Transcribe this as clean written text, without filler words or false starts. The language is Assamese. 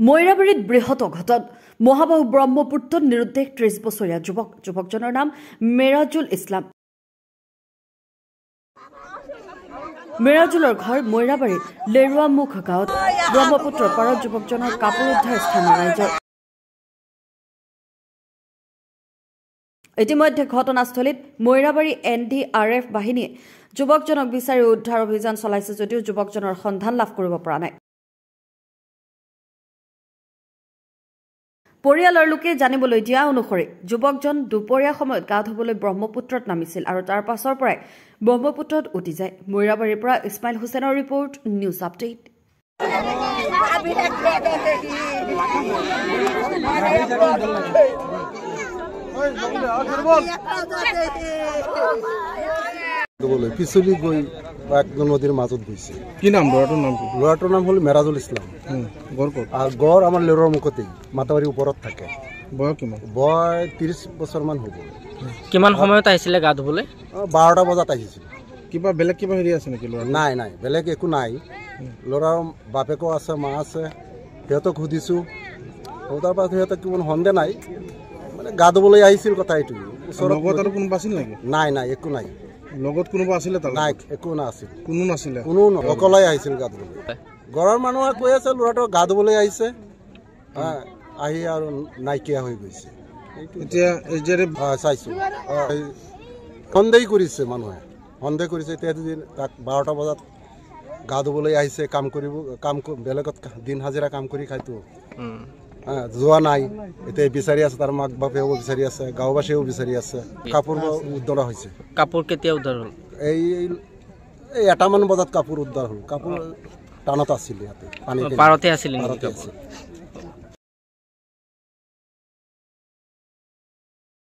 ময়ৰাবাৰীত বৃহৎ অঘটন মহাবাহু ব্ৰহ্মপুত্ৰত নিৰুদ্দেশ ৩০ বছৰীয়া যুৱকজনৰ নাম মেৰাজুল ইছলাম। মেৰাজুলৰ ঘৰ ময়ৰাবাৰীৰ লেৰুৱামুখ গাঁৱত। ব্ৰহ্মপুত্ৰৰ পাৰত যুৱকজনৰ কাপোৰ উদ্ধাৰ স্থানীয় ৰাইজৰ। ইতিমধ্যে ঘটনাস্থলীত ময়ৰাবাৰী NDRF বাহিনীয়ে যুৱকজনক বিচাৰি উদ্ধাৰ অভিযান চলাইছে যদিও যুৱকজনৰ সন্ধান লাভ কৰিব পৰা নাই। পৰিয়ালৰ লোকে জানিবলৈ দিয়া অনুসৰি যুৱকজন দুপৰীয়া সময়ত গা ধুবলৈ ব্ৰহ্মপুত্ৰত নামিছিল আৰু তাৰ পাছৰ পৰাই ব্ৰহ্মপুত্ৰত উটি যায়। ময়ৰাবাৰীৰ পৰা ইছমাইল হুছেইনৰ ৰিপৰ্ট, নিউজ আপডেট। পিছলি গৈ একজন নদীৰ মাজত গৈছে। কি নাম ল'ৰাটোৰ নাম? ল'ৰাটোৰ নাম হল মেৰাজুল ইছলাম। আৰ গড় আমাৰ লেৰুৱাৰ মুখতেই মাতাবাৰীৰ ওপৰত থাকে। বয়স কিমান? বয় 30 বছৰমান হ'ব। কিমান সময়ত আহিছিলে গা ধুবলৈ? 12টা বজাত আহিছিল। কিবা বেলেগ কিবা হেৰি আছে নেকি ল'ৰা? নাই নাই, বেলেগ একো নাই। ল'ৰাৰ বাপেকো আছে, মা আছে। সিহঁতক সুধিছো, সোধাৰ পাছত সিহঁতক কোনো সন্দেহ নাই, মানে গা ধুবলৈ আহিছিল কথা এইটো। লগত আৰু কোনোবা আছিল নেকি? নাই নাই, একো নাই। লগত কোনোবা আছিলে? নাই, একো নাছিল। কোনো নাছিলে? কোনো অকলে আহিছিল গা ধুবলৈ। ঘৰৰ মানুহে কৈ আছে ল'ৰাটো গা ধুবলৈ আহিছে, আহি আৰু নাইকিয়া হৈ গৈছে। এতিয়া এই যে চাইছো সন্দেহ কৰিছে মানুহে, সন্দেহ কৰিছে। এতিয়া যদি তাক 12টা বজাত গা ধুবলৈ আহিছে, কাম কৰিব, বেলেগত দিন হাজিৰা কাম কৰি খাইতো, যোৱা নাই। এতিয়া বিচাৰি আছে, তাৰ মাক বাপেও বিচাৰি আছে, গাঁওবাসীও বিচাৰি আছে। কাপোৰ উদ্ধাৰ হৈছে। কাপোৰ কেতিয়া উদ্ধাৰ হ'ল? এই 1টা মান বজাত কাপোৰ উদ্ধাৰ হ'ল। কাপোৰ টানত আছিল, ইয়াতে পানী পাৰতে আছিল।